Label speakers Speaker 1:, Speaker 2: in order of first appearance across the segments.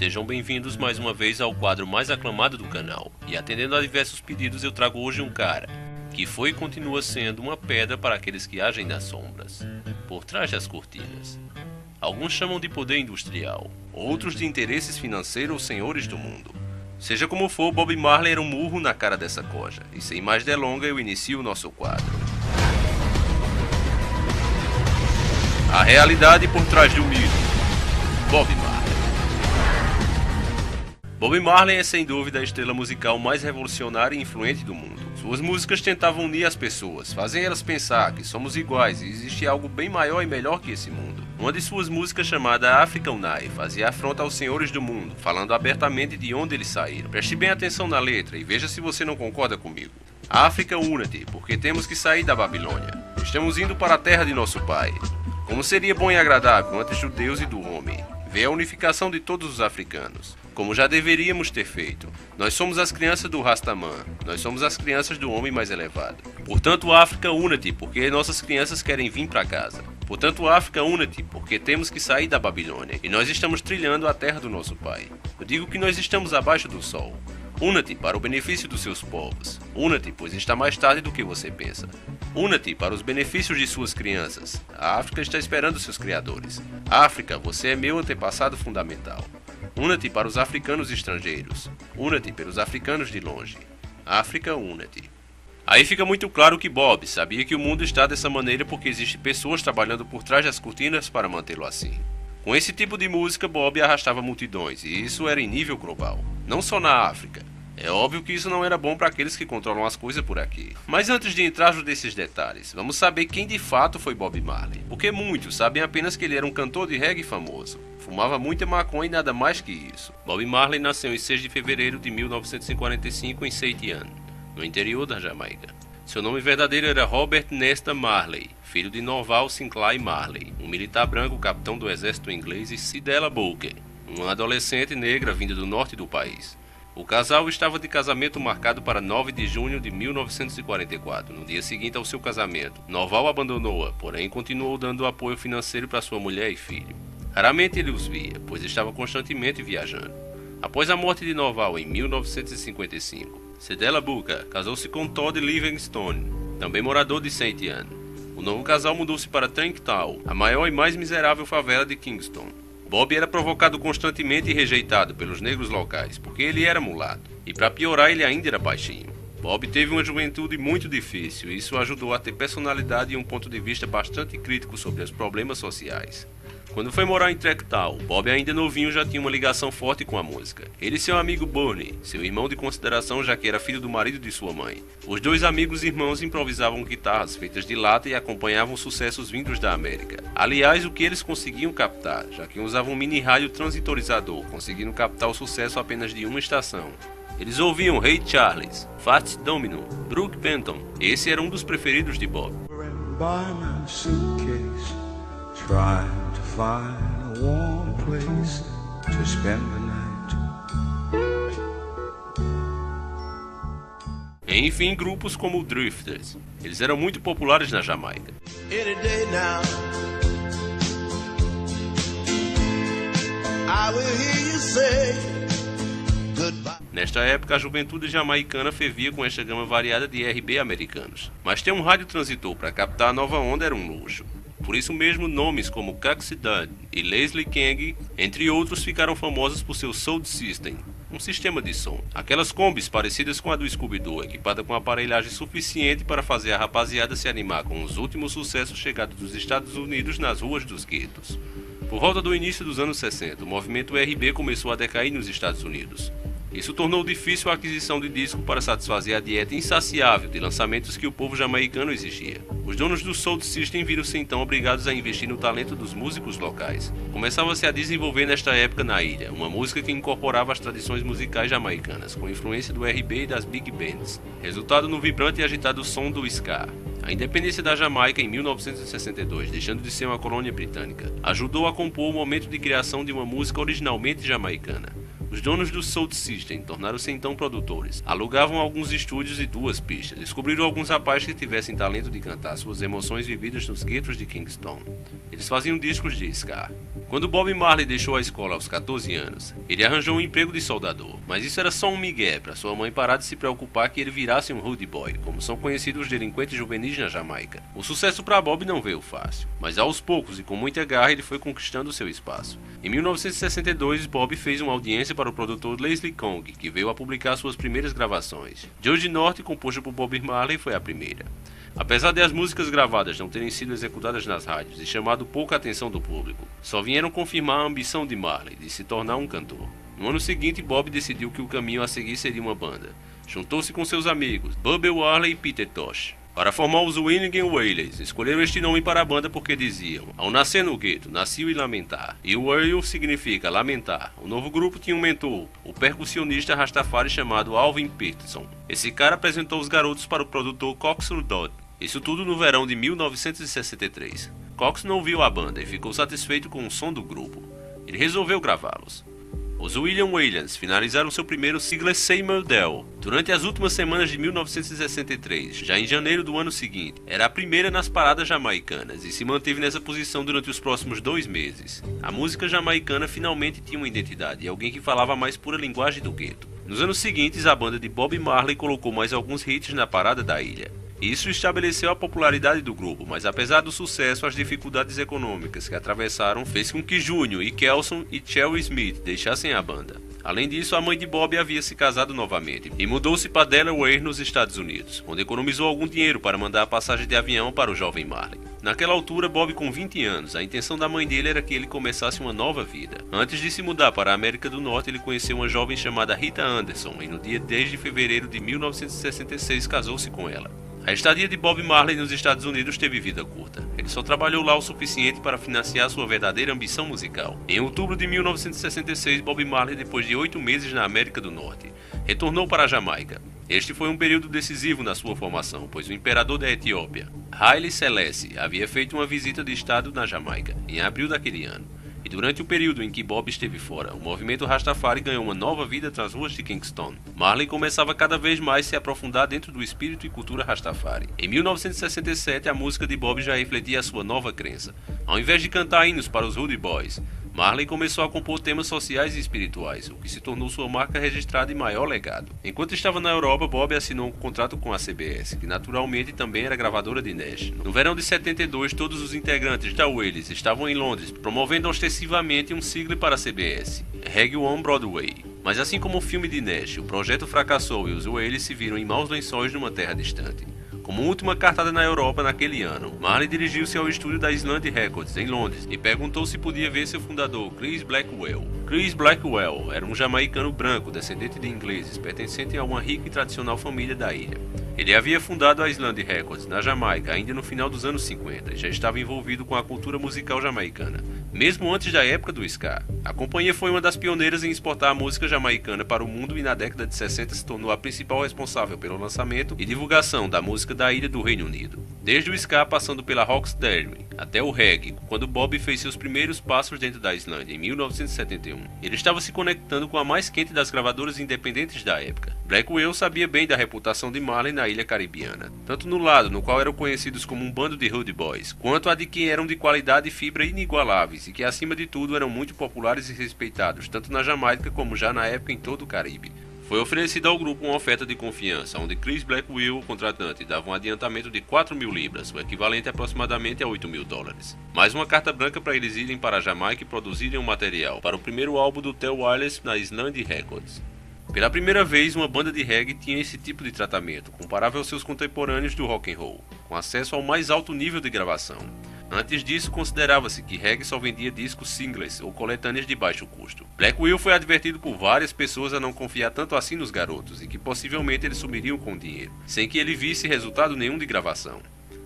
Speaker 1: Sejam bem-vindos mais uma vez ao quadro mais aclamado do canal, e atendendo a diversos pedidos eu trago hoje um cara, que foi e continua sendo uma pedra para aqueles que agem nas sombras, por trás das cortinas. Alguns chamam de poder industrial, outros de interesses financeiros ou senhores do mundo. Seja como for, Bob Marley era um murro na cara dessa coja, e sem mais delongas eu inicio o nosso quadro. A realidade por trás do mito. Bob Marley. Bob Marley é sem dúvida a estrela musical mais revolucionária e influente do mundo. Suas músicas tentavam unir as pessoas, fazem elas pensar que somos iguais e existe algo bem maior e melhor que esse mundo. Uma de suas músicas, chamada African Unite, fazia afronta aos senhores do mundo, falando abertamente de onde eles saíram. Preste bem atenção na letra e veja se você não concorda comigo. África, una-te, porque temos que sair da Babilônia. Estamos indo para a terra de nosso pai. Como seria bom e agradável antes do Deus e do homem ver a unificação de todos os africanos, como já deveríamos ter feito. Nós somos as crianças do Rastaman, nós somos as crianças do homem mais elevado. Portanto, África, una-te, porque nossas crianças querem vir para casa. Portanto, África, una-te, porque temos que sair da Babilônia, e nós estamos trilhando a terra do nosso pai. Eu digo que nós estamos abaixo do sol. Una-te para o benefício dos seus povos. Una-te, pois está mais tarde do que você pensa. Una-te para os benefícios de suas crianças. A África está esperando seus criadores. África, você é meu antepassado fundamental. Una-te para os africanos estrangeiros. Una-te pelos africanos de longe. África, una-te. Aí fica muito claro que Bob sabia que o mundo está dessa maneira porque existem pessoas trabalhando por trás das cortinas para mantê-lo assim. Com esse tipo de música, Bob arrastava multidões, e isso era em nível global, não só na África. É óbvio que isso não era bom para aqueles que controlam as coisas por aqui. Mas antes de entrar nesses detalhes, vamos saber quem de fato foi Bob Marley. Porque muitos sabem apenas que ele era um cantor de reggae famoso. Fumava muita maconha e nada mais que isso. Bob Marley nasceu em 6 de fevereiro de 1945 em Seitian, no interior da Jamaica. Seu nome verdadeiro era Robert Nesta Marley, filho de Norval Sinclair Marley, um militar branco capitão do exército inglês, e Cedella Booker, uma adolescente negra vinda do norte do país. O casal estava de casamento marcado para 9 de junho de 1944. No dia seguinte ao seu casamento, Norval abandonou-a, porém continuou dando apoio financeiro para sua mulher e filho. Raramente ele os via, pois estava constantemente viajando. Após a morte de Norval em 1955, Cedella Booker casou-se com Todd Livingstone, também morador de St. Anne. O novo casal mudou-se para Tranktown, a maior e mais miserável favela de Kingston. Bob era provocado constantemente e rejeitado pelos negros locais, porque ele era mulato, e para piorar ele ainda era baixinho. Bob teve uma juventude muito difícil e isso ajudou a ter personalidade e um ponto de vista bastante crítico sobre os problemas sociais. Quando foi morar em Tranktown, Bob ainda novinho já tinha uma ligação forte com a música. Ele e seu amigo Bernie, seu irmão de consideração já que era filho do marido de sua mãe. Os dois amigos e irmãos improvisavam guitarras feitas de lata e acompanhavam sucessos vindos da América. Aliás, o que eles conseguiam captar, já que usavam um mini rádio transitorizador, conseguindo captar o sucesso apenas de uma estação. Eles ouviam Ray Charles, Fats Domino, Brook Benton. Esse era um dos preferidos de Bob.
Speaker 2: Find a warm place to spend the night.
Speaker 1: Enfim, grupos como o Drifters. Eles eram muito populares na Jamaica.
Speaker 3: Any day now, I will hear you say goodbye.
Speaker 1: Nesta época, a juventude jamaicana fervia com esta gama variada de R&B americanos. Mas ter um rádio transitor para captar a nova onda era um luxo. Por isso mesmo, nomes como Coxsey Dunn e Leslie King, entre outros, ficaram famosos por seu Sound System, um sistema de som. Aquelas combis parecidas com a do Scooby-Doo, equipada com aparelhagem suficiente para fazer a rapaziada se animar com os últimos sucessos chegados dos Estados Unidos nas ruas dos guetos. Por volta do início dos anos 60, o movimento R&B começou a decair nos Estados Unidos. Isso tornou difícil a aquisição de disco para satisfazer a dieta insaciável de lançamentos que o povo jamaicano exigia. Os donos do Sound System viram-se então obrigados a investir no talento dos músicos locais. Começava-se a desenvolver nesta época na ilha, uma música que incorporava as tradições musicais jamaicanas, com influência do R&B e das big bands, resultado no vibrante e agitado som do ska. A independência da Jamaica em 1962, deixando de ser uma colônia britânica, ajudou a compor o momento de criação de uma música originalmente jamaicana. Os donos do Sound System tornaram-se então produtores. Alugavam alguns estúdios e 2 pistas. Descobriram alguns rapazes que tivessem talento de cantar suas emoções vividas nos guetos de Kingston. Eles faziam discos de ska. Quando Bob Marley deixou a escola aos 14 anos, ele arranjou um emprego de soldador, mas isso era só um migué para sua mãe parar de se preocupar que ele virasse um Rude Boy, como são conhecidos os delinquentes juvenis na Jamaica. O sucesso para Bob não veio fácil, mas aos poucos e com muita garra ele foi conquistando seu espaço. Em 1962, Bob fez uma audiência para o produtor Leslie Kong, que veio a publicar suas primeiras gravações. George Norte, composta por Bob Marley, foi a primeira. Apesar de as músicas gravadas não terem sido executadas nas rádios e chamado pouca atenção do público, só vieram confirmar a ambição de Marley de se tornar um cantor. No ano seguinte, Bob decidiu que o caminho a seguir seria uma banda. Juntou-se com seus amigos, Bubba Warley e Peter Tosh, para formar os Willingham Wailers. Escolheram este nome para a banda porque diziam: ao nascer no gueto, nasceu e lamentar. E o Wail significa lamentar. O novo grupo tinha um mentor, o percussionista Rastafari chamado Alvin Peterson. Esse cara apresentou os garotos para o produtor Cox Dodd. Isso tudo no verão de 1963. Cox não ouviu a banda e ficou satisfeito com o som do grupo. Ele resolveu gravá-los. Os William Williams finalizaram seu primeiro single Seymour Dell durante as últimas semanas de 1963. Já em janeiro do ano seguinte, era a primeira nas paradas jamaicanas e se manteve nessa posição durante os próximos 2 meses. A música jamaicana finalmente tinha uma identidade e alguém que falava a mais pura linguagem do gueto. Nos anos seguintes, a banda de Bob Marley colocou mais alguns hits na parada da ilha. Isso estabeleceu a popularidade do grupo, mas apesar do sucesso, as dificuldades econômicas que atravessaram fez com que Júnior e Kelson e Cherry Smith deixassem a banda. Além disso, a mãe de Bob havia se casado novamente e mudou-se para Delaware, nos Estados Unidos, onde economizou algum dinheiro para mandar a passagem de avião para o jovem Marley. Naquela altura, Bob com 20 anos, a intenção da mãe dele era que ele começasse uma nova vida. Antes de se mudar para a América do Norte, ele conheceu uma jovem chamada Rita Anderson e no dia 10 de fevereiro de 1966 casou-se com ela. A estadia de Bob Marley nos Estados Unidos teve vida curta. Ele só trabalhou lá o suficiente para financiar sua verdadeira ambição musical. Em outubro de 1966, Bob Marley, depois de 8 meses na América do Norte, retornou para a Jamaica. Este foi um período decisivo na sua formação, pois o imperador da Etiópia, Haile Selassie, havia feito uma visita de estado na Jamaica, em abril daquele ano. E durante o período em que Bob esteve fora, o movimento Rastafari ganhou uma nova vida nas ruas de Kingston. Marley começava cada vez mais a se aprofundar dentro do espírito e cultura Rastafari. Em 1967, a música de Bob já refletia a sua nova crença. Ao invés de cantar hinos para os Rude Boys, Marley começou a compor temas sociais e espirituais, o que se tornou sua marca registrada e maior legado. Enquanto estava na Europa, Bob assinou um contrato com a CBS, que naturalmente também era gravadora de Nash. No verão de 72, todos os integrantes da Wailers estavam em Londres, promovendo ostensivamente um single para a CBS, Reggae on Broadway. Mas assim como o filme de Nash, o projeto fracassou e os Wailers se viram em maus lençóis numa terra distante. Como última cartada na Europa naquele ano, Marley dirigiu-se ao estúdio da Island Records, em Londres, e perguntou se podia ver seu fundador, Chris Blackwell. Chris Blackwell era um jamaicano branco, descendente de ingleses, pertencente a uma rica e tradicional família da ilha. Ele havia fundado a Island Records, na Jamaica, ainda no final dos anos 50, e já estava envolvido com a cultura musical jamaicana, mesmo antes da época do ska. A companhia foi uma das pioneiras em exportar a música jamaicana para o mundo e na década de 60 se tornou a principal responsável pelo lançamento e divulgação da música da ilha do Reino Unido. Desde o ska passando pela rocksteady até o reggae, quando Bob fez seus primeiros passos dentro da Islândia em 1971, ele estava se conectando com a mais quente das gravadoras independentes da época. Blackwell sabia bem da reputação de Marley na ilha caribiana, tanto no lado no qual eram conhecidos como um bando de Rude Boys, quanto a de que eram de qualidade e fibra inigualáveis e que acima de tudo eram muito populares e respeitados, tanto na Jamaica como já na época em todo o Caribe. Foi oferecida ao grupo uma oferta de confiança, onde Chris Blackwell, o contratante, dava um adiantamento de 4.000 libras, o equivalente aproximadamente a $8.000, mais uma carta branca para eles irem para a Jamaica e produzirem um material para o primeiro álbum do Tel Wireless na Island Records. Pela primeira vez, uma banda de reggae tinha esse tipo de tratamento, comparável aos seus contemporâneos do rock and roll, com acesso ao mais alto nível de gravação. Antes disso, considerava-se que reggae só vendia discos singles ou coletâneas de baixo custo. Blackwell foi advertido por várias pessoas a não confiar tanto assim nos garotos e que possivelmente eles sumiriam com o dinheiro, sem que ele visse resultado nenhum de gravação.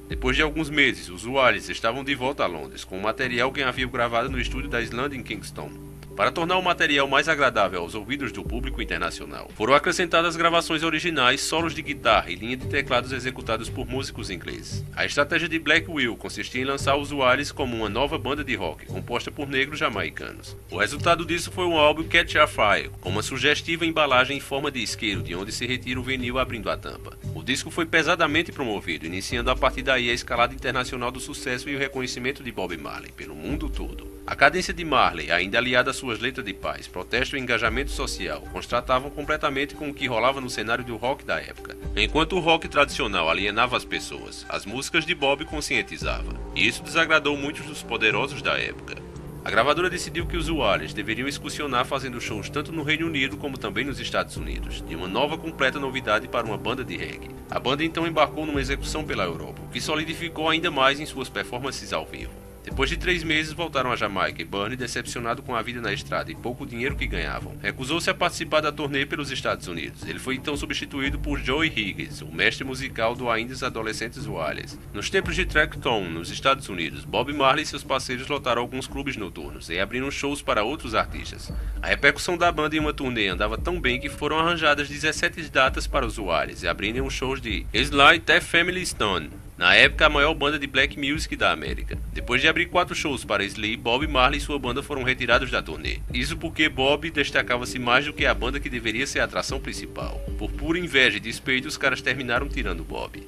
Speaker 1: Depois de alguns meses, os Wailers estavam de volta a Londres, com o material que haviam gravado no estúdio da Island em Kingston. Para tornar o material mais agradável aos ouvidos do público internacional, foram acrescentadas gravações originais, solos de guitarra e linha de teclados executados por músicos ingleses. A estratégia de Black Will consistia em lançar os Wales como uma nova banda de rock, composta por negros jamaicanos. O resultado disso foi um álbum Catch a Fire, com uma sugestiva embalagem em forma de isqueiro, de onde se retira o vinil abrindo a tampa. O disco foi pesadamente promovido, iniciando a partir daí a escalada internacional do sucesso e o reconhecimento de Bob Marley pelo mundo todo. A cadência de Marley, ainda aliada às suas letras de paz, protesto e engajamento social, contrastavam completamente com o que rolava no cenário do rock da época. Enquanto o rock tradicional alienava as pessoas, as músicas de Bob conscientizavam, e isso desagradou muitos dos poderosos da época. A gravadora decidiu que os Wales deveriam excursionar fazendo shows tanto no Reino Unido como também nos Estados Unidos, de uma nova completa novidade para uma banda de reggae. A banda então embarcou numa execução pela Europa, o que solidificou ainda mais em suas performances ao vivo. Depois de 3 meses, voltaram a Jamaica e Bernie, decepcionado com a vida na estrada e pouco dinheiro que ganhavam, recusou-se a participar da turnê pelos Estados Unidos. Ele foi então substituído por Joey Higgins, o mestre musical do ainda adolescentes Wales. Nos tempos de Tracktown, nos Estados Unidos, Bob Marley e seus parceiros lotaram alguns clubes noturnos e abriram shows para outros artistas. A repercussão da banda em uma turnê andava tão bem que foram arranjadas 17 datas para os Wales e abriram os shows de Sly The Family Stone, na época a maior banda de black music da América. Depois de abrir 4 shows para Sly, Bob Marley e sua banda foram retirados da turnê. Isso porque Bob destacava-se mais do que a banda que deveria ser a atração principal. Por pura inveja e despeito, os caras terminaram tirando Bob.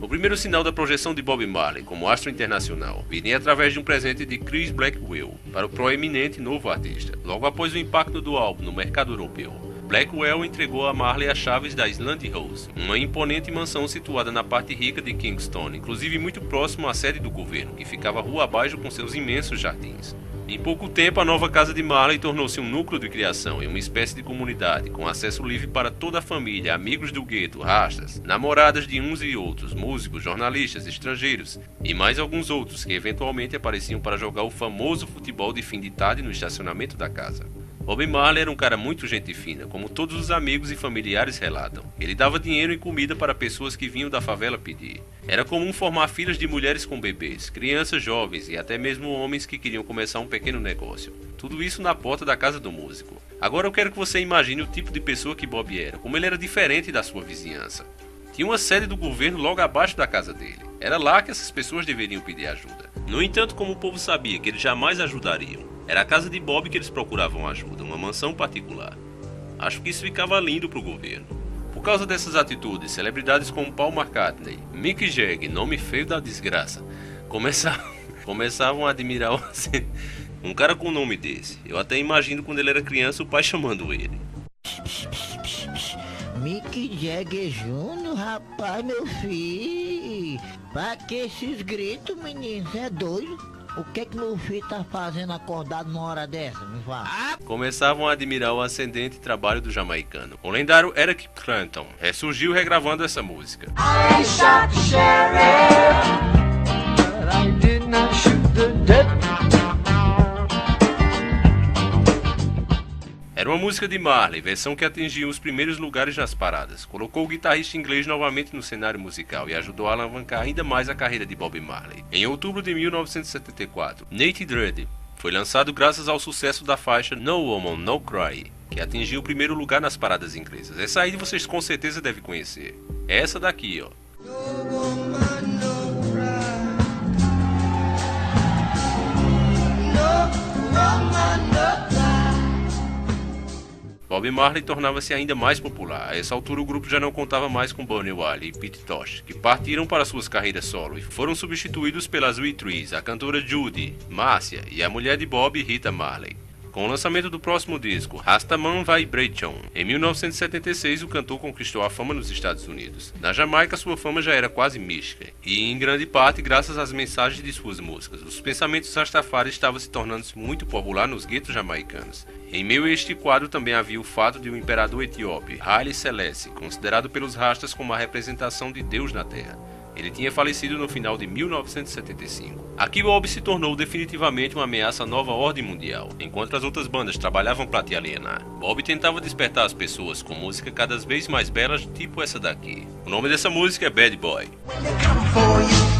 Speaker 1: O primeiro sinal da projeção de Bob Marley como astro internacional viria através de um presente de Chris Blackwell para o proeminente novo artista. Logo após o impacto do álbum no mercado europeu, Blackwell entregou a Marley as chaves da Island House, uma imponente mansão situada na parte rica de Kingston, inclusive muito próximo à sede do governo, que ficava rua abaixo com seus imensos jardins. Em pouco tempo, a nova casa de Marley tornou-se um núcleo de criação e uma espécie de comunidade, com acesso livre para toda a família, amigos do gueto, rastas, namoradas de uns e outros, músicos, jornalistas, estrangeiros e mais alguns outros que eventualmente apareciam para jogar o famoso futebol de fim de tarde no estacionamento da casa. Bob Marley era um cara muito gente fina, como todos os amigos e familiares relatam. Ele dava dinheiro e comida para pessoas que vinham da favela pedir. Era comum formar filas de mulheres com bebês, crianças jovens e até mesmo homens que queriam começar um pequeno negócio. Tudo isso na porta da casa do músico. Agora eu quero que você imagine o tipo de pessoa que Bob era, como ele era diferente da sua vizinhança. Tinha uma sede do governo logo abaixo da casa dele. Era lá que essas pessoas deveriam pedir ajuda. No entanto, como o povo sabia que eles jamais ajudariam, era a casa de Bob que eles procuravam ajuda, uma mansão particular. Acho que isso ficava lindo para o governo. Por causa dessas atitudes, celebridades como Paul McCartney, Mick Jagger, nome feio da desgraça, começavam a admirar um cara com um nome desse. Eu até imagino quando ele era criança o pai chamando ele.
Speaker 4: Mick Jagger Jr., rapaz, meu filho. Pra que esses gritos, menino? Você é doido? O que meu filho tá fazendo acordado numa hora dessa? Me fala.
Speaker 1: Começavam a admirar o ascendente trabalho do jamaicano. O lendário Eric Clapton ressurgiu regravando essa música.
Speaker 5: I shot the sheriff, but I did not shoot the deputy.
Speaker 1: Era uma música de Marley, versão que atingiu os primeiros lugares nas paradas. Colocou o guitarrista inglês novamente no cenário musical e ajudou a alavancar ainda mais a carreira de Bob Marley. Em outubro de 1974, Nate Dread foi lançado graças ao sucesso da faixa No Woman, No Cry, que atingiu o primeiro lugar nas paradas inglesas. Essa aí vocês com certeza devem conhecer. É essa daqui, ó. Bob Marley tornava-se ainda mais popular. A essa altura o grupo já não contava mais com Bernie Wile e Pete Tosh, que partiram para suas carreiras solo e foram substituídos pelas We Trees, a cantora Judy, Márcia e a mulher de Bob, Rita Marley. Com o lançamento do próximo disco, Rastaman Vibration, em 1976 o cantor conquistou a fama nos Estados Unidos. Na Jamaica sua fama já era quase mística, e em grande parte graças às mensagens de suas músicas. Os pensamentos Rastafari estavam se tornando muito popular nos guetos jamaicanos. Em meio a este quadro também havia o fato de o imperador etíope, Haile Selassie, considerado pelos rastas como a representação de Deus na Terra. Ele tinha falecido no final de 1975. Aqui Bob se tornou definitivamente uma ameaça à nova ordem mundial, enquanto as outras bandas trabalhavam para te alienar. Bob tentava despertar as pessoas com música cada vez mais belas, tipo essa daqui. O nome dessa música é Bad Boy.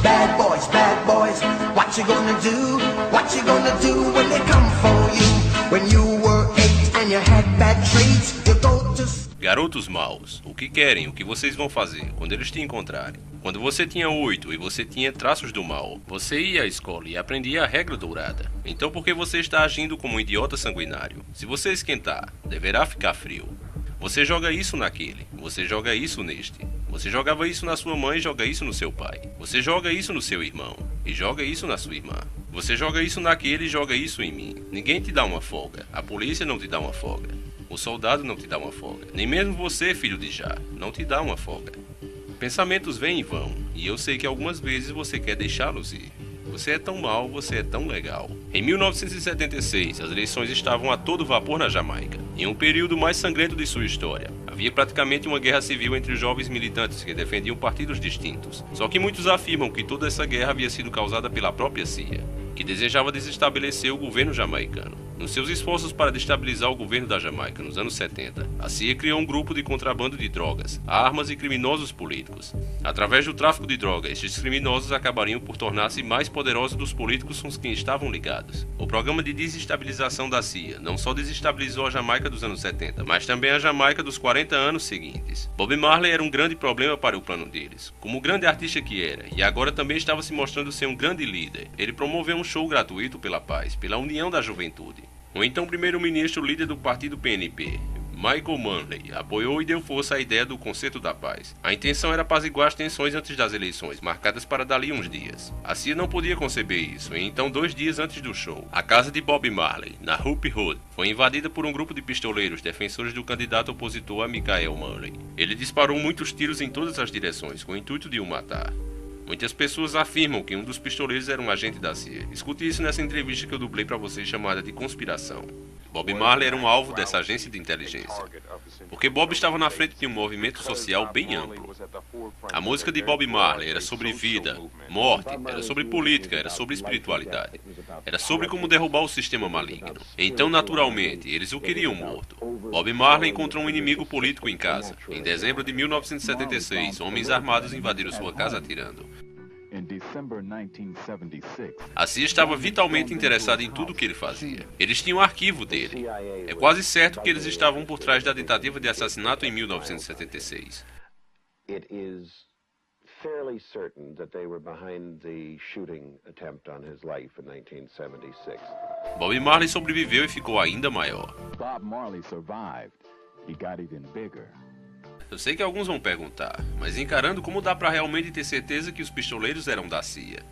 Speaker 3: Bad boys, what you gonna do? What you gonna do when they come for you? When you were 8 and you had bad traits, you go to
Speaker 1: Garotos maus, o que querem, o que vocês vão fazer quando eles te encontrarem? Quando você tinha 8 e você tinha traços do mal, você ia à escola e aprendia a regra dourada. Então por que você está agindo como um idiota sanguinário? Se você esquentar, deverá ficar frio. Você joga isso naquele, você joga isso neste. Você jogava isso na sua mãe e joga isso no seu pai. Você joga isso no seu irmão e joga isso na sua irmã. Você joga isso naquele e joga isso em mim. Ninguém te dá uma folga. A polícia não te dá uma folga. O soldado não te dá uma folga. Nem mesmo você, filho de Já, não te dá uma folga. Pensamentos vêm e vão, e eu sei que algumas vezes você quer deixá-los ir. Você é tão mau, você é tão legal. Em 1976, as eleições estavam a todo vapor na Jamaica, em um período mais sangrento de sua história. Havia praticamente uma guerra civil entre os jovens militantes que defendiam partidos distintos. Só que muitos afirmam que toda essa guerra havia sido causada pela própria CIA, que desejava desestabelecer o governo jamaicano. Nos seus esforços para destabilizar o governo da Jamaica nos anos 70, a CIA criou um grupo de contrabando de drogas, armas e criminosos políticos. Através do tráfico de drogas, estes criminosos acabariam por tornar-se mais poderosos dos políticos com os que estavam ligados. O programa de desestabilização da CIA não só desestabilizou a Jamaica dos anos 70, mas também a Jamaica dos 40 anos seguintes. Bob Marley era um grande problema para o plano deles, como o grande artista que era, e agora também estava se mostrando ser um grande líder. Ele promoveu um show gratuito pela paz, pela união da juventude. O então primeiro-ministro líder do partido PNP, Michael Manley, apoiou e deu força à ideia do Concerto da Paz. A intenção era apaziguar as tensões antes das eleições, marcadas para dali uns dias. A CIA não podia conceber isso, e então 2 dias antes do show, a casa de Bob Marley, na Hope Road, foi invadida por um grupo de pistoleiros defensores do candidato opositor a Michael Manley. Ele disparou muitos tiros em todas as direções, com o intuito de o matar. Muitas pessoas afirmam que um dos pistoleiros era um agente da CIA. Escute isso nessa entrevista que eu dublei para vocês chamada de Conspiração. Bob Marley era um alvo dessa agência de inteligência, porque Bob estava na frente de um movimento social bem amplo. A música de Bob Marley era sobre vida, morte, era sobre política, era sobre espiritualidade, era sobre como derrubar o sistema maligno. Então, naturalmente, eles o queriam morto. Bob Marley encontrou um inimigo político em casa. Em dezembro de 1976, homens armados invadiram sua casa atirando. A CIA estava vitalmente interessada em tudo o que ele fazia. Eles tinham um arquivo dele. É quase certo que eles estavam por trás da tentativa de assassinato em 1976.
Speaker 6: It is fairly certain that they were behind the shooting attempt on his life in 1976.
Speaker 1: Bob Marley sobreviveu e ficou ainda maior.
Speaker 7: Bob Marley survived. He got even bigger.
Speaker 1: Eu sei que alguns vão perguntar, mas encarando como dá para realmente ter certeza que os pistoleiros eram da CIA?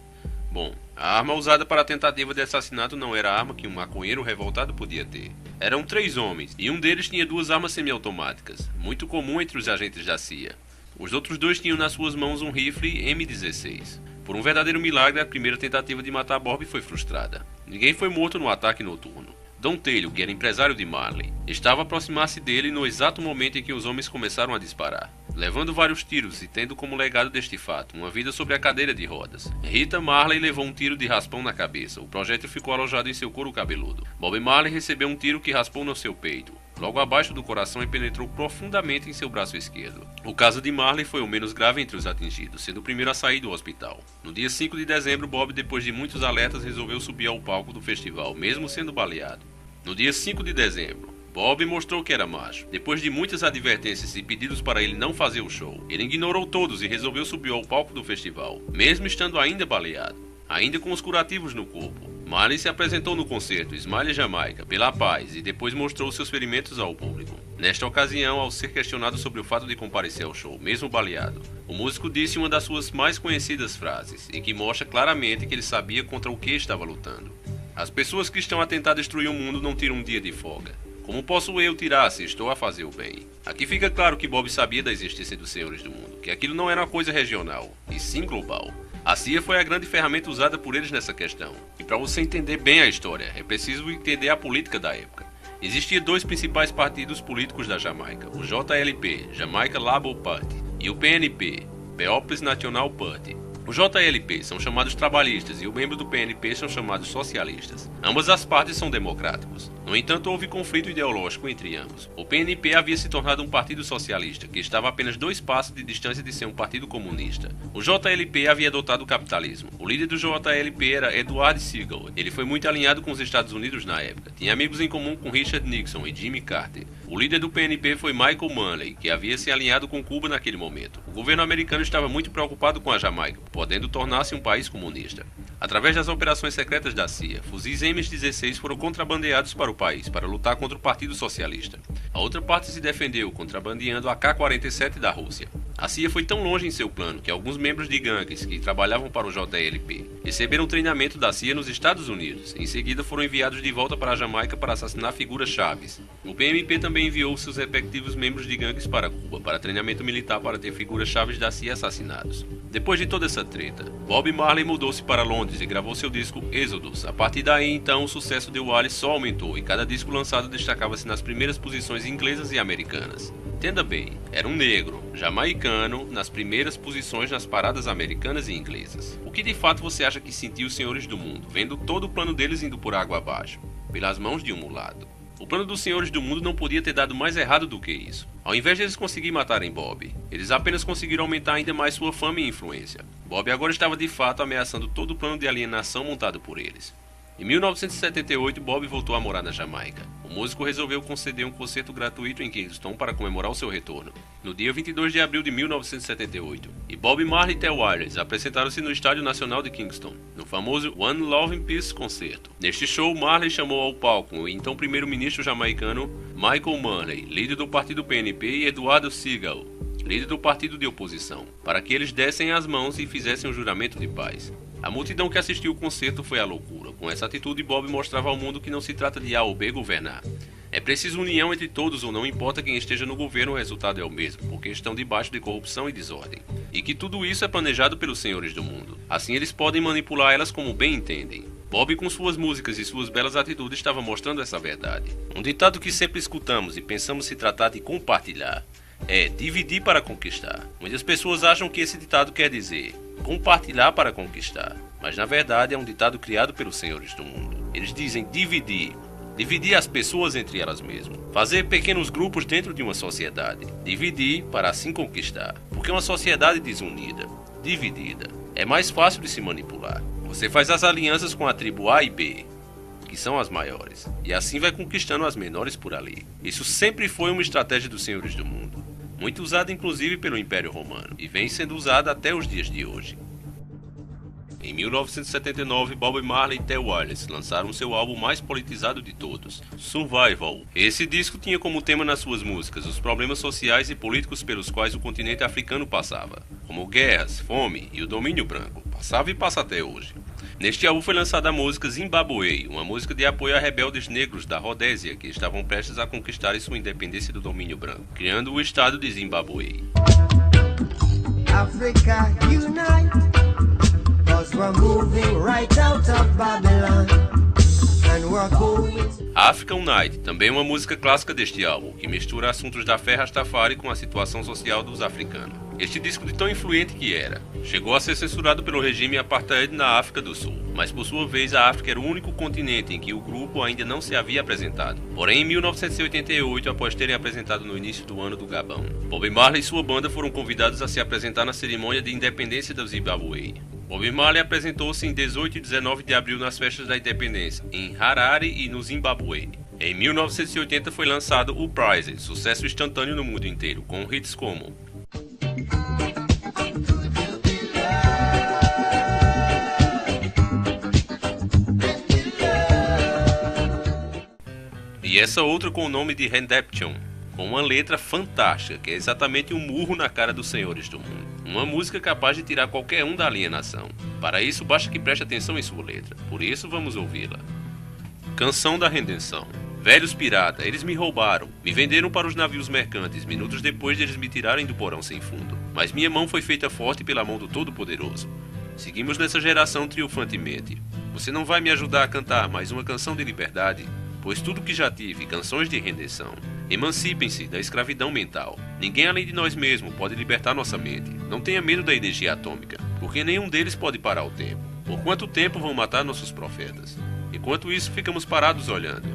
Speaker 1: Bom, a arma usada para a tentativa de assassinato não era a arma que um maconheiro revoltado podia ter. Eram 3 homens, e um deles tinha 2 armas semiautomáticas, muito comum entre os agentes da CIA. Os outros 2 tinham nas suas mãos um rifle M16. Por um verdadeiro milagre, a primeira tentativa de matar Bob foi frustrada. Ninguém foi morto no ataque noturno. Don Taylor, que era empresário de Marley, estava a aproximar-se dele no exato momento em que os homens começaram a disparar, levando vários tiros e tendo como legado deste fato uma vida sobre a cadeira de rodas. Rita Marley levou um tiro de raspão na cabeça. O projétil ficou alojado em seu couro cabeludo. Bob Marley recebeu um tiro que raspou no seu peito, logo abaixo do coração, e penetrou profundamente em seu braço esquerdo. O caso de Marley foi o menos grave entre os atingidos, sendo o primeiro a sair do hospital. No dia 5 de dezembro, Bob, depois de muitos alertas, resolveu subir ao palco do festival, mesmo sendo baleado. No dia 5 de dezembro, Bob mostrou que era macho. Depois de muitas advertências e pedidos para ele não fazer o show, ele ignorou todos e resolveu subir ao palco do festival, mesmo estando ainda baleado, ainda com os curativos no corpo. Marley se apresentou no concerto Smile Jamaica pela paz e depois mostrou seus ferimentos ao público. Nesta ocasião, ao ser questionado sobre o fato de comparecer ao show, mesmo baleado, o músico disse uma das suas mais conhecidas frases, e que mostra claramente que ele sabia contra o que estava lutando. As pessoas que estão a tentar destruir o mundo não tiram um dia de folga. Como posso eu tirar se estou a fazer o bem? Aqui fica claro que Bob sabia da existência dos senhores do mundo, que aquilo não era uma coisa regional, e sim global. A CIA foi a grande ferramenta usada por eles nessa questão. E para você entender bem a história, é preciso entender a política da época. Existiam 2 principais partidos políticos da Jamaica, o JLP, Jamaica Labour Party, e o PNP, People's National Party. O JLP são chamados trabalhistas e os membros do PNP são chamados socialistas. Ambas as partes são democráticos. No entanto, houve conflito ideológico entre ambos. O PNP havia se tornado um partido socialista, que estava a apenas 2 passos de distância de ser um partido comunista. O JLP havia adotado o capitalismo. O O líder do JLP era Edward Seagal. Ele foi muito alinhado com os Estados Unidos na época. Tinha amigos em comum com Richard Nixon e Jimmy Carter. O líder do PNP foi Michael Manley, que havia se alinhado com Cuba naquele momento. O governo americano estava muito preocupado com a Jamaica, podendo tornar-se um país comunista. Através das operações secretas da CIA, fuzis MS-16 foram contrabandeados para o país para lutar contra o Partido Socialista. A outra parte se defendeu contrabandeando a K-47 da Rússia. A CIA foi tão longe em seu plano que alguns membros de gangues que trabalhavam para o JLP receberam treinamento da CIA nos Estados Unidos. Em seguida foram enviados de volta para a Jamaica para assassinar figuras chaves. O PMP também enviou seus respectivos membros de gangues para Cuba para treinamento militar para ter figuras chaves da CIA assassinados. Depois de toda essa treta, Bob Marley mudou-se para Londres e gravou seu disco Exodus. A partir daí, então, o sucesso de Wally só aumentou e cada disco lançado destacava-se nas primeiras posições inglesas e americanas. Entenda bem, era um negro, jamaicano, nas primeiras posições nas paradas americanas e inglesas. O que de fato você acha que sentiu os senhores do mundo, vendo todo o plano deles indo por água abaixo, pelas mãos de um mulado? O plano dos senhores do mundo não podia ter dado mais errado do que isso. Ao invés de eles conseguirem matarem Bob, eles apenas conseguiram aumentar ainda mais sua fama e influência. Bob agora estava de fato ameaçando todo o plano de alienação montado por eles. Em 1978, Bob voltou a morar na Jamaica. O músico resolveu conceder um concerto gratuito em Kingston para comemorar o seu retorno, no dia 22 de abril de 1978. E Bob Marley e The Wailers apresentaram-se no Estádio Nacional de Kingston, no famoso One Love and Peace concerto. Neste show, Marley chamou ao palco o então primeiro-ministro jamaicano Michael Manley, líder do partido PNP, e Eduardo Seagal, líder do partido de oposição, para que eles dessem as mãos e fizessem um juramento de paz. A multidão que assistiu o concerto foi à loucura. Com essa atitude, Bob mostrava ao mundo que não se trata de A ou B governar. É preciso união entre todos, ou não importa quem esteja no governo, o resultado é o mesmo, porque estão debaixo de corrupção e desordem. E que tudo isso é planejado pelos senhores do mundo. Assim eles podem manipular elas como bem entendem. Bob, com suas músicas e suas belas atitudes, estava mostrando essa verdade. Um ditado que sempre escutamos e pensamos se tratar de compartilhar é dividir para conquistar. Muitas pessoas acham que esse ditado quer dizer compartilhar para conquistar, mas na verdade é um ditado criado pelos senhores do mundo. Eles dizem dividir as pessoas entre elas mesmas, fazer pequenos grupos dentro de uma sociedade, dividir para assim conquistar, porque uma sociedade desunida, dividida, é mais fácil de se manipular. Você faz as alianças com a tribo A e B, que são as maiores, e assim vai conquistando as menores por ali. Isso sempre foi uma estratégia dos senhores do mundo, muito usada inclusive pelo Império Romano, e vem sendo usada até os dias de hoje. Em 1979, Bob Marley e The Wailers lançaram seu álbum mais politizado de todos, Survival. Esse disco tinha como tema nas suas músicas os problemas sociais e políticos pelos quais o continente africano passava, como guerras, fome e o domínio branco. Passava e passa até hoje. Neste álbum foi lançada a música Zimbabwe, uma música de apoio a rebeldes negros da Rodésia que estavam prestes a conquistar sua independência do domínio branco, criando o estado de Zimbabwe.
Speaker 5: Africa unite, 'cause we're moving right out of Babylon, and we're going.
Speaker 1: Africa Unite, também uma música clássica deste álbum, que mistura assuntos da fé Rastafari com a situação social dos africanos. Este disco, de tão influente que era, chegou a ser censurado pelo regime apartheid na África do Sul, mas por sua vez a África era o único continente em que o grupo ainda não se havia apresentado. Porém, em 1988, após terem apresentado no início do ano do Gabão, Bob Marley e sua banda foram convidados a se apresentar na cerimônia de independência da Zimbabwe. Bob Marley apresentou-se em 18 e 19 de abril nas festas da independência, em Harare e no Zimbabwe. Em 1980 foi lançado o Prize, sucesso instantâneo no mundo inteiro, com hits como e essa outra com o nome de Redemption, com uma letra fantástica, que é exatamente um murro na cara dos senhores do mundo. Uma música capaz de tirar qualquer um da alienação. Para isso, basta que preste atenção em sua letra. Por isso, vamos ouvi-la. Canção da Redenção. Velhos pirata, eles me roubaram, me venderam para os navios mercantes, minutos depois de eles me tirarem do porão sem fundo. Mas minha mão foi feita forte pela mão do Todo-Poderoso. Seguimos nessa geração triunfantemente. Você não vai me ajudar a cantar mais uma canção de liberdade? Pois tudo que já tive, canções de redenção. Emancipem-se da escravidão mental. Ninguém além de nós mesmos pode libertar nossa mente. Não tenha medo da energia atômica, porque nenhum deles pode parar o tempo. Por quanto tempo vão matar nossos profetas? Enquanto isso, ficamos parados olhando.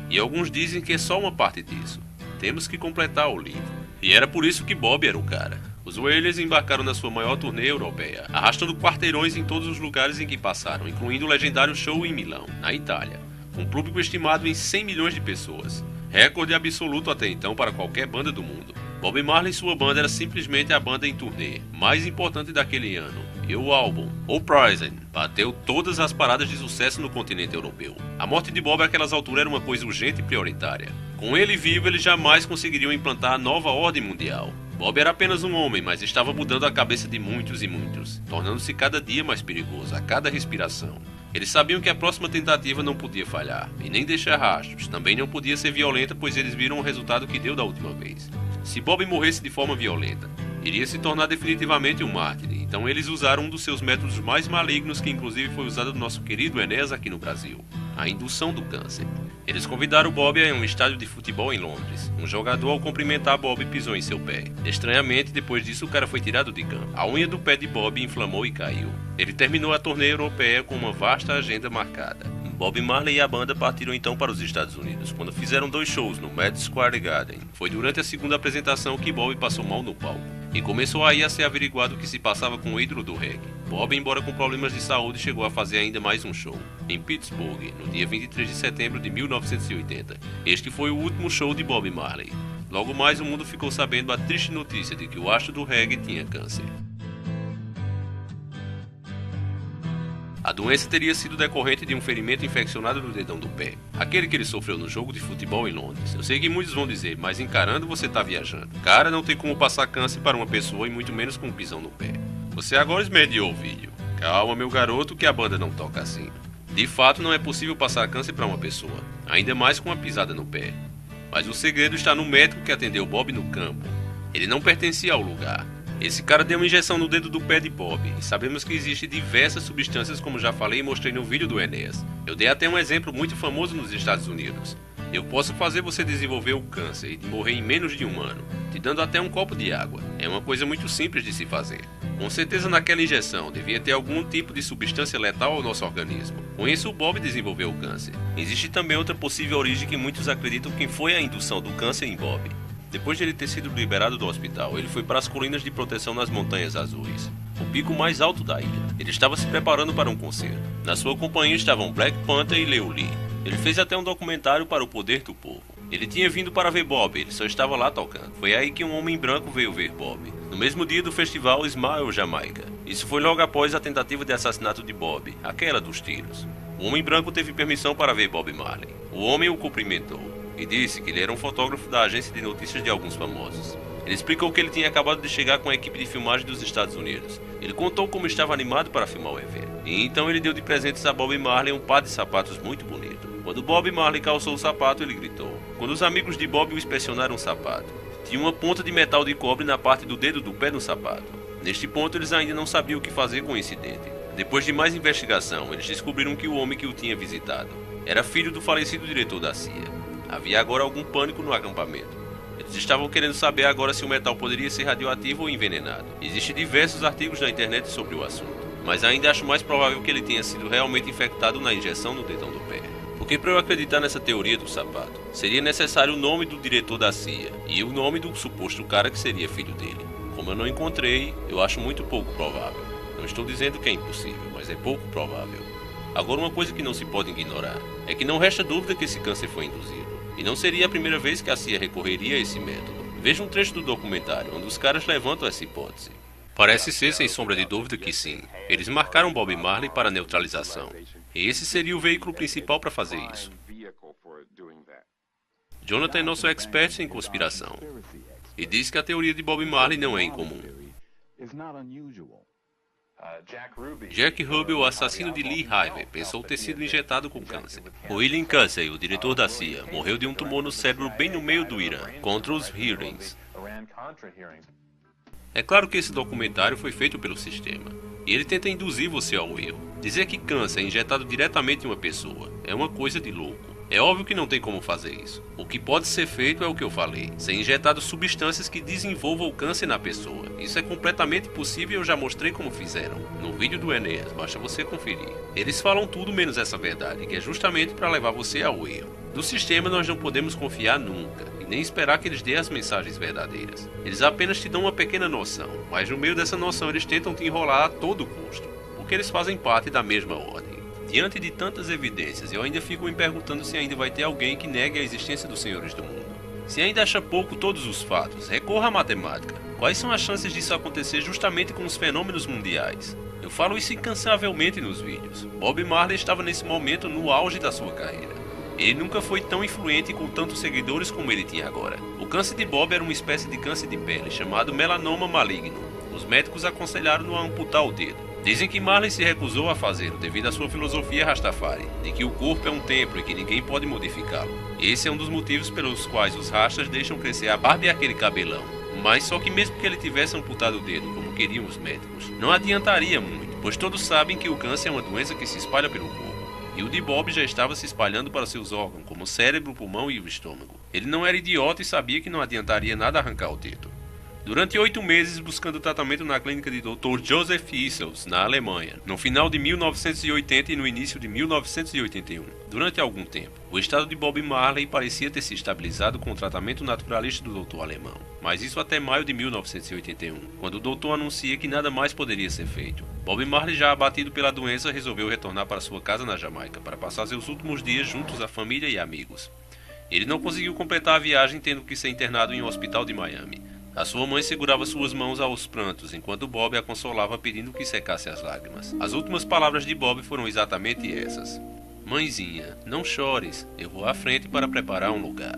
Speaker 1: E alguns dizem que é só uma parte disso. Temos que completar o livro. E era por isso que Bob era o cara. Os Wailers embarcaram na sua maior turnê europeia, arrastando quarteirões em todos os lugares em que passaram, incluindo o legendário show em Milão, na Itália, com um público estimado em 100 milhões de pessoas, recorde absoluto até então para qualquer banda do mundo. Bob Marley e sua banda era simplesmente a banda em turnê mais importante daquele ano, e o álbum, O Prison, bateu todas as paradas de sucesso no continente europeu. A morte de Bob àquelas alturas era uma coisa urgente e prioritária. Com ele vivo, eles jamais conseguiriam implantar a nova ordem mundial. Bob era apenas um homem, mas estava mudando a cabeça de muitos e muitos, tornando-se cada dia mais perigoso, a cada respiração. Eles sabiam que a próxima tentativa não podia falhar, e nem deixar rastros, também não podia ser violenta, pois eles viram o resultado que deu da última vez. Se Bob morresse de forma violenta, iria se tornar definitivamente um mártir, então eles usaram um dos seus métodos mais malignos, que inclusive foi usado no nosso querido Enéas aqui no Brasil, a indução do câncer. Eles convidaram Bob a um estádio de futebol em Londres. Um jogador, ao cumprimentar Bob, pisou em seu pé. Estranhamente, depois disso, o cara foi tirado de campo. A unha do pé de Bob inflamou e caiu. Ele terminou a turnê europeia com uma vasta agenda marcada. Bob Marley e a banda partiram então para os Estados Unidos, quando fizeram 2 shows no Madison Square Garden. Foi durante a segunda apresentação que Bob passou mal no palco, e começou aí a ser averiguado o que se passava com o ídolo do reggae. Bob, embora com problemas de saúde, chegou a fazer ainda mais um show, em Pittsburgh, no dia 23 de setembro de 1980. Este foi o último show de Bob Marley. Logo mais o mundo ficou sabendo a triste notícia de que o astro do reggae tinha câncer. A doença teria sido decorrente de um ferimento infeccionado no dedão do pé, aquele que ele sofreu no jogo de futebol em Londres. Eu sei que muitos vão dizer, mas encarando você tá viajando. Cara, não tem como passar câncer para uma pessoa e muito menos com um pisão no pé. Você agora esmediou o vídeo. Calma, meu garoto, que a banda não toca assim. De fato, não é possível passar câncer para uma pessoa, ainda mais com uma pisada no pé. Mas o segredo está no médico que atendeu Bob no campo. Ele não pertencia ao lugar. Esse cara deu uma injeção no dedo do pé de Bob, e sabemos que existem diversas substâncias, como já falei e mostrei no vídeo do Enéas. Eu dei até um exemplo muito famoso nos Estados Unidos. Eu posso fazer você desenvolver o câncer e morrer em menos de 1 ano, te dando até um copo de água. É uma coisa muito simples de se fazer. Com certeza naquela injeção devia ter algum tipo de substância letal ao nosso organismo. Com isso o Bob desenvolveu o câncer. Existe também outra possível origem que muitos acreditam que foi a indução do câncer em Bob. Depois de ele ter sido liberado do hospital, ele foi para as colinas de proteção nas Montanhas Azuis, o pico mais alto da ilha. Ele estava se preparando para um concerto. Na sua companhia estavam Black Panther e Leo Lee. Ele fez até um documentário para o Poder do Povo. Ele tinha vindo para ver Bob, ele só estava lá tocando. Foi aí que um homem branco veio ver Bob, no mesmo dia do festival Smile Jamaica. Isso foi logo após a tentativa de assassinato de Bob, aquela dos tiros. O homem branco teve permissão para ver Bob Marley. O homem o cumprimentou e disse que ele era um fotógrafo da agência de notícias de alguns famosos. Ele explicou que ele tinha acabado de chegar com a equipe de filmagem dos Estados Unidos. Ele contou como estava animado para filmar o evento. E então ele deu de presentes a Bob Marley um par de sapatos muito bonito. Quando Bob Marley calçou o sapato, ele gritou. Quando os amigos de Bob o inspecionaram o sapato, tinha uma ponta de metal de cobre na parte do dedo do pé do sapato. Neste ponto eles ainda não sabiam o que fazer com o incidente. Depois de mais investigação, eles descobriram que o homem que o tinha visitado era filho do falecido diretor da CIA. Havia agora algum pânico no acampamento. Eles estavam querendo saber agora se o metal poderia ser radioativo ou envenenado. Existem diversos artigos na internet sobre o assunto, mas ainda acho mais provável que ele tenha sido realmente infectado na injeção no dedão do pé. Porque para eu acreditar nessa teoria do sapato, seria necessário o nome do diretor da CIA e o nome do suposto cara que seria filho dele. Como eu não encontrei, eu acho muito pouco provável. Não estou dizendo que é impossível, mas é pouco provável. Agora, uma coisa que não se pode ignorar é que não resta dúvida que esse câncer foi induzido. E não seria a primeira vez que a CIA recorreria a esse método. Veja um trecho do documentário onde os caras levantam essa hipótese. Parece ser, sem sombra de dúvida, que sim. Eles marcaram Bob Marley para neutralização. E esse seria o veículo principal para fazer isso. Jonathan é nosso expert em conspiração. E diz que a teoria de Bob Marley não é incomum. Jack Ruby, o assassino de Lee Harvey, pensou ter sido injetado com câncer. William Casey, o diretor da CIA, morreu de um tumor no cérebro bem no meio do Irã, contra os hearings. É claro que esse documentário foi feito pelo sistema, e ele tenta induzir você ao erro. Dizer que câncer é injetado diretamente em uma pessoa é uma coisa de louco. É óbvio que não tem como fazer isso. O que pode ser feito é o que eu falei, ser injetado substâncias que desenvolvam o câncer na pessoa. Isso é completamente possível e eu já mostrei como fizeram. No vídeo do Enéas, basta você conferir. Eles falam tudo menos essa verdade, que é justamente para levar você ao erro. Do sistema nós não podemos confiar nunca, e nem esperar que eles dêem as mensagens verdadeiras. Eles apenas te dão uma pequena noção, mas no meio dessa noção eles tentam te enrolar a todo custo, porque eles fazem parte da mesma ordem. Diante de tantas evidências, eu ainda fico me perguntando se ainda vai ter alguém que negue a existência dos senhores do mundo. Se ainda acha pouco todos os fatos, recorra à matemática. Quais são as chances disso acontecer justamente com os fenômenos mundiais? Eu falo isso incansavelmente nos vídeos. Bob Marley estava nesse momento no auge da sua carreira. Ele nunca foi tão influente com tantos seguidores como ele tinha agora. O câncer de Bob era uma espécie de câncer de pele, chamado melanoma maligno. Os médicos aconselharam-no a amputar o dedo. Dizem que Marley se recusou a fazê-lo devido à sua filosofia Rastafari, de que o corpo é um templo e que ninguém pode modificá-lo. Esse é um dos motivos pelos quais os rastas deixam crescer a barba e aquele cabelão. Mas só que mesmo que ele tivesse amputado o dedo, como queriam os médicos, não adiantaria muito, pois todos sabem que o câncer é uma doença que se espalha pelo corpo. E o de Bob já estava se espalhando para seus órgãos, como o cérebro, o pulmão e o estômago. Ele não era idiota e sabia que não adiantaria nada arrancar o dedo. Durante 8 meses buscando tratamento na clínica de Dr. Joseph Issels, na Alemanha, no final de 1980 e no início de 1981, durante algum tempo, o estado de Bob Marley parecia ter se estabilizado com o tratamento naturalista do doutor alemão. Mas isso até maio de 1981, quando o doutor anuncia que nada mais poderia ser feito. Bob Marley, já abatido pela doença, resolveu retornar para sua casa na Jamaica para passar seus últimos dias juntos à família e amigos. Ele não conseguiu completar a viagem, tendo que ser internado em um hospital de Miami. A sua mãe segurava suas mãos aos prantos, enquanto Bob a consolava pedindo que secasse as lágrimas. As últimas palavras de Bob foram exatamente essas: "Mãezinha, não chores, eu vou à frente para preparar um lugar."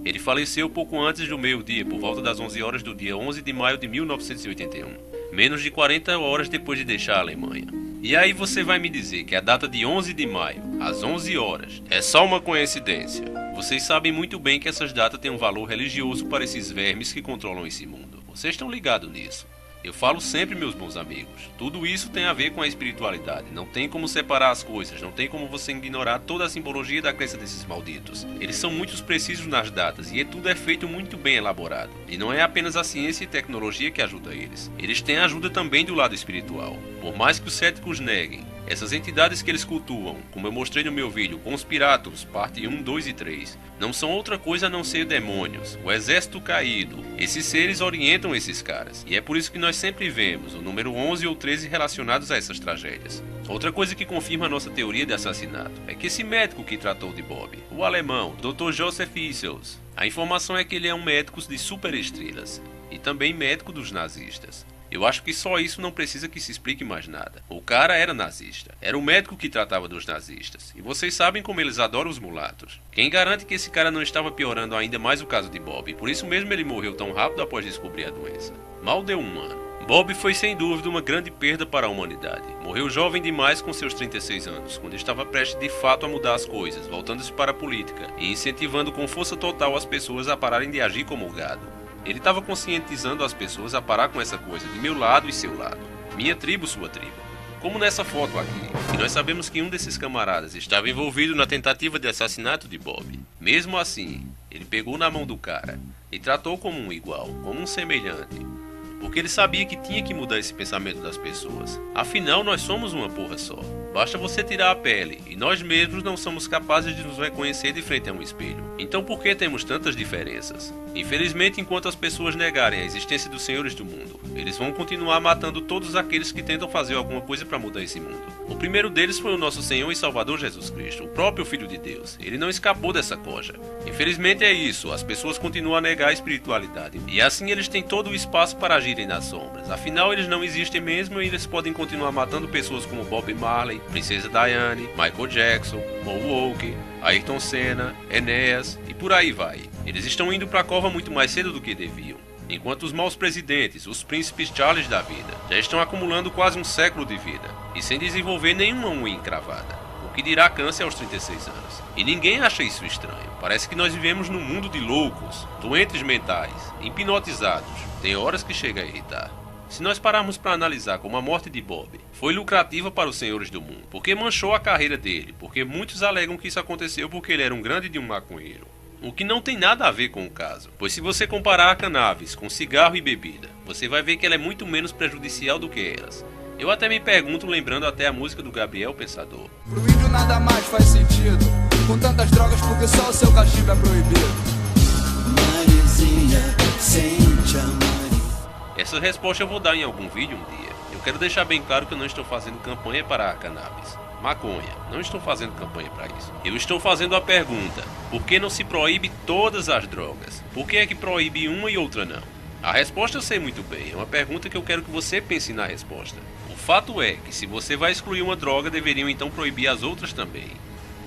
Speaker 1: Ele faleceu pouco antes do meio-dia, por volta das 11 horas do dia 11 de maio de 1981, menos de 40 horas depois de deixar a Alemanha. E aí você vai me dizer que a data de 11 de maio, às 11 horas, é só uma coincidência? Vocês sabem muito bem que essas datas têm um valor religioso para esses vermes que controlam esse mundo. Vocês estão ligados nisso. Eu falo sempre, meus bons amigos, tudo isso tem a ver com a espiritualidade. Não tem como separar as coisas, não tem como você ignorar toda a simbologia da crença desses malditos. Eles são muito precisos nas datas e tudo é feito muito bem elaborado. E não é apenas a ciência e tecnologia que ajuda eles. Eles têm ajuda também do lado espiritual. Por mais que os céticos neguem, essas entidades que eles cultuam, como eu mostrei no meu vídeo Conspiratus, parte 1, 2 e 3, não são outra coisa a não ser demônios, o exército caído. Esses seres orientam esses caras, e é por isso que nós sempre vemos o número 11 ou 13 relacionados a essas tragédias. Outra coisa que confirma a nossa teoria de assassinato é que esse médico que tratou de Bob, o alemão, Dr. Joseph Issels, a informação é que ele é um médico de superestrelas, e também médico dos nazistas. Eu acho que só isso não precisa que se explique mais nada. O cara era nazista. Era o médico que tratava dos nazistas. E vocês sabem como eles adoram os mulatos. Quem garante que esse cara não estava piorando ainda mais o caso de Bob? Por isso mesmo ele morreu tão rápido após descobrir a doença. Mal deu um ano. Bob foi sem dúvida uma grande perda para a humanidade. Morreu jovem demais com seus 36 anos, quando estava prestes de fato a mudar as coisas, voltando-se para a política e incentivando com força total as pessoas a pararem de agir como gado. Ele estava conscientizando as pessoas a parar com essa coisa de meu lado e seu lado, minha tribo, sua tribo. Como nessa foto aqui, e nós sabemos que um desses camaradas estava envolvido na tentativa de assassinato de Bob. Mesmo assim, ele pegou na mão do cara e tratou como um igual, como um semelhante, porque ele sabia que tinha que mudar esse pensamento das pessoas. Afinal, nós somos uma porra só. Basta você tirar a pele, e nós mesmos não somos capazes de nos reconhecer de frente a um espelho. Então por que temos tantas diferenças? Infelizmente, enquanto as pessoas negarem a existência dos senhores do mundo, eles vão continuar matando todos aqueles que tentam fazer alguma coisa para mudar esse mundo. O primeiro deles foi o nosso Senhor e Salvador Jesus Cristo, o próprio Filho de Deus. Ele não escapou dessa coja. Infelizmente é isso, as pessoas continuam a negar a espiritualidade. E assim eles têm todo o espaço para agirem nas sombras. Afinal, eles não existem mesmo e eles podem continuar matando pessoas como Bob Marley, Princesa Diane, Michael Jackson, Moonwalker, Ayrton Senna, Enéas e por aí vai. Eles estão indo para a cova muito mais cedo do que deviam. Enquanto os maus presidentes, os príncipes Charles da vida, já estão acumulando quase um século de vida e sem desenvolver nenhuma unha encravada. O que dirá câncer aos 36 anos. E ninguém acha isso estranho. Parece que nós vivemos num mundo de loucos, doentes mentais, hipnotizados. Tem horas que chega a irritar. Se nós pararmos para analisar como a morte de Bob foi lucrativa para os senhores do mundo, porque manchou a carreira dele, porque muitos alegam que isso aconteceu porque ele era um grande de um maconheiro. O que não tem nada a ver com o caso, pois se você comparar a cannabis com cigarro e bebida, você vai ver que ela é muito menos prejudicial do que elas. Eu até me pergunto, lembrando até a música do Gabriel Pensador.
Speaker 8: Pro índio nada mais faz sentido, com tantas drogas porque só o seu cachimbo é proibido. Marizinha, sente a mãe.
Speaker 1: Essa resposta eu vou dar em algum vídeo um dia. Eu quero deixar bem claro que eu não estou fazendo campanha para a cannabis. Maconha, não estou fazendo campanha para isso. Eu estou fazendo a pergunta: por que não se proíbe todas as drogas? Por que é que proíbe uma e outra não? A resposta eu sei muito bem, é uma pergunta que eu quero que você pense na resposta. O fato é que se você vai excluir uma droga, deveriam então proibir as outras também.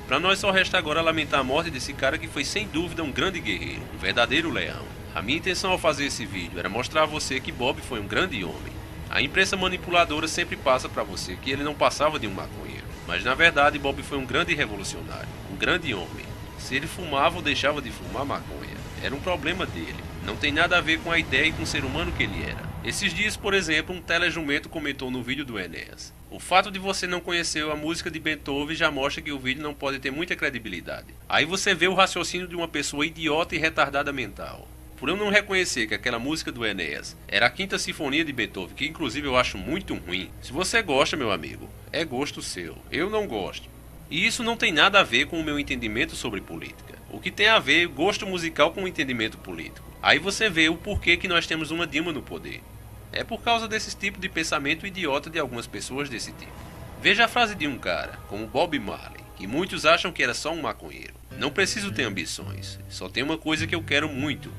Speaker 1: Para nós só resta agora lamentar a morte desse cara que foi sem dúvida um grande guerreiro, um verdadeiro leão. A minha intenção ao fazer esse vídeo era mostrar a você que Bob foi um grande homem. A imprensa manipuladora sempre passa para você que ele não passava de um maconheiro. Mas na verdade Bob foi um grande revolucionário, um grande homem. Se ele fumava ou deixava de fumar maconha, era um problema dele. Não tem nada a ver com a ideia e com o ser humano que ele era. Esses dias, por exemplo, um telejumento comentou no vídeo do Enéas: o fato de você não conhecer a música de Beethoven já mostra que o vídeo não pode ter muita credibilidade. Aí você vê o raciocínio de uma pessoa idiota e retardada mental. Por eu não reconhecer que aquela música do Enéas era a Quinta Sinfonia de Beethoven, que inclusive eu acho muito ruim. Se você gosta, meu amigo, é gosto seu. Eu não gosto. E isso não tem nada a ver com o meu entendimento sobre política. O que tem a ver gosto musical com o entendimento político. Aí você vê o porquê que nós temos uma Dilma no poder. É por causa desse tipo de pensamento idiota de algumas pessoas desse tipo. Veja a frase de um cara, como Bob Marley, que muitos acham que era só um maconheiro. Não preciso ter ambições, só tem uma coisa que eu quero muito,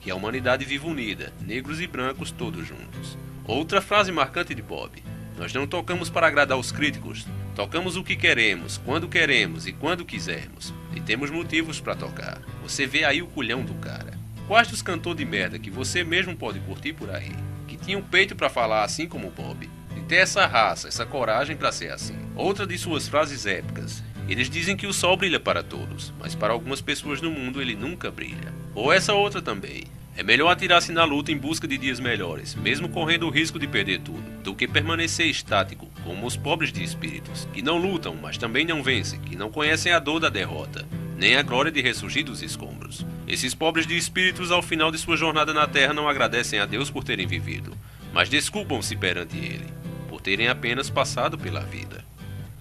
Speaker 1: que a humanidade viva unida, negros e brancos todos juntos. Outra frase marcante de Bob: nós não tocamos para agradar os críticos, tocamos o que queremos, quando queremos e quando quisermos. E temos motivos para tocar. Você vê aí o culhão do cara. Quais dos cantores de merda que você mesmo pode curtir por aí, que tinham peito para falar assim como Bob, e ter essa raça, essa coragem para ser assim? Outra de suas frases épicas: eles dizem que o sol brilha para todos, mas para algumas pessoas no mundo ele nunca brilha. Ou essa outra também: é melhor atirar-se na luta em busca de dias melhores, mesmo correndo o risco de perder tudo, do que permanecer estático, como os pobres de espíritos, que não lutam, mas também não vencem, que não conhecem a dor da derrota, nem a glória de ressurgir dos escombros. Esses pobres de espíritos, ao final de sua jornada na Terra, não agradecem a Deus por terem vivido, mas desculpam-se perante Ele, por terem apenas passado pela vida.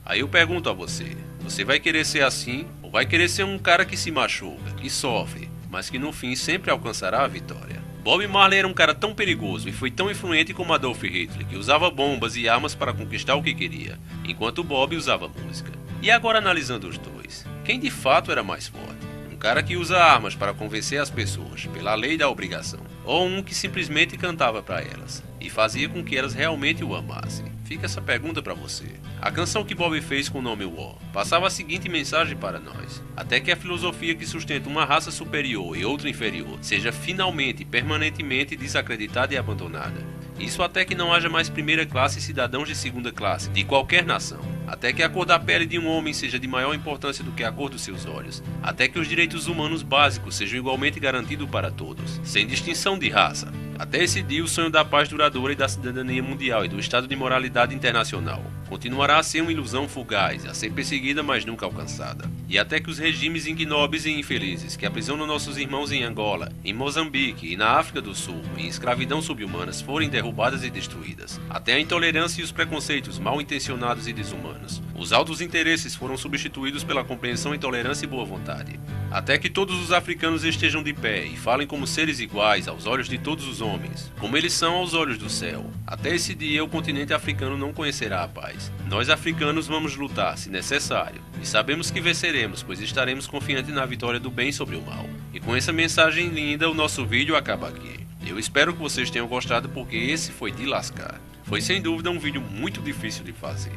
Speaker 1: Aí eu pergunto a você: você vai querer ser assim, ou vai querer ser um cara que se machuca, que sofre, mas que no fim sempre alcançará a vitória? Bob Marley era um cara tão perigoso e foi tão influente como Adolf Hitler, que usava bombas e armas para conquistar o que queria, enquanto Bob usava música. E agora, analisando os dois, quem de fato era mais forte? Um cara que usa armas para convencer as pessoas, pela lei da obrigação, ou um que simplesmente cantava para elas e fazia com que elas realmente o amassem? Fica essa pergunta para você. A canção que Bob fez com o nome War passava a seguinte mensagem para nós: até que a filosofia que sustenta uma raça superior e outra inferior seja finalmente e permanentemente desacreditada e abandonada. Isso até que não haja mais primeira classe e cidadãos de segunda classe, de qualquer nação. Até que a cor da pele de um homem seja de maior importância do que a cor dos seus olhos. Até que os direitos humanos básicos sejam igualmente garantidos para todos, sem distinção de raça. Até esse dia, o sonho da paz duradoura e da cidadania mundial e do estado de moralidade internacional continuará a ser uma ilusão fugaz, a ser perseguida, mas nunca alcançada. E até que os regimes ignóbeis e infelizes que aprisionam nossos irmãos em Angola, em Moçambique e na África do Sul, em escravidão subhumanas, forem derrubadas e destruídas. Até a intolerância e os preconceitos mal intencionados e desumanos. Os altos interesses foram substituídos pela compreensão, intolerância e boa vontade. Até que todos os africanos estejam de pé e falem como seres iguais aos olhos de todos os homens, como eles são aos olhos do céu. Até esse dia, o continente africano não conhecerá a paz. Nós africanos vamos lutar, se necessário, e sabemos que venceremos, pois estaremos confiantes na vitória do bem sobre o mal. E com essa mensagem linda, o nosso vídeo acaba aqui. Eu espero que vocês tenham gostado, porque esse foi de lascar. Foi sem dúvida um vídeo muito difícil de fazer.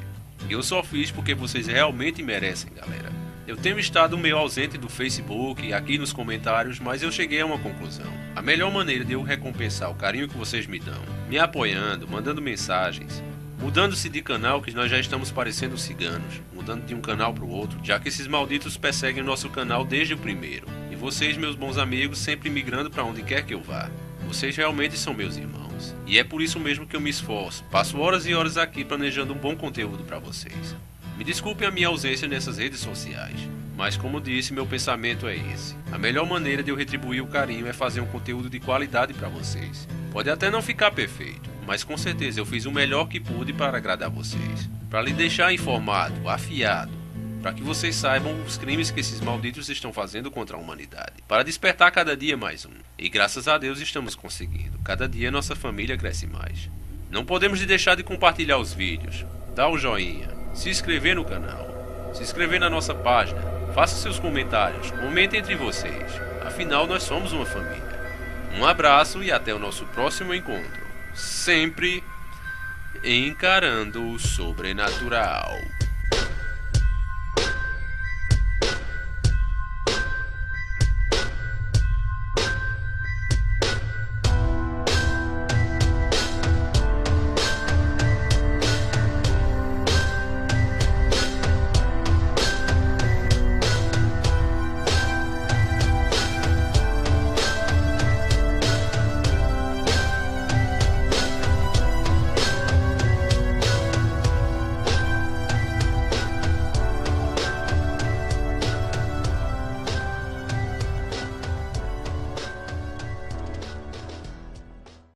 Speaker 1: Eu só fiz porque vocês realmente merecem, galera. Eu tenho estado meio ausente do Facebook e aqui nos comentários, mas eu cheguei a uma conclusão. A melhor maneira de eu recompensar o carinho que vocês me dão, me apoiando, mandando mensagens, mudando-se de canal, que nós já estamos parecendo ciganos, mudando de um canal para o outro, já que esses malditos perseguem o nosso canal desde o primeiro. E vocês, meus bons amigos, sempre migrando para onde quer que eu vá. Vocês realmente são meus irmãos. humanos. E é por isso mesmo que eu me esforço. Passo horas e horas aqui planejando um bom conteúdo para vocês. Me desculpem a minha ausência nessas redes sociais, mas como disse, meu pensamento é esse. A melhor maneira de eu retribuir o carinho é fazer um conteúdo de qualidade para vocês. Pode até não ficar perfeito, mas com certeza eu fiz o melhor que pude para agradar vocês. Para lhe deixar informado, afiado, para que vocês saibam os crimes que esses malditos estão fazendo contra a humanidade. Para despertar cada dia mais um. E graças a Deus estamos conseguindo. Cada dia nossa família cresce mais. Não podemos deixar de compartilhar os vídeos, dar o joinha, se inscrever no canal, se inscrever na nossa página, faça seus comentários, comentem entre vocês. Afinal, nós somos uma família. Um abraço e até o nosso próximo encontro. Sempre encarando o sobrenatural.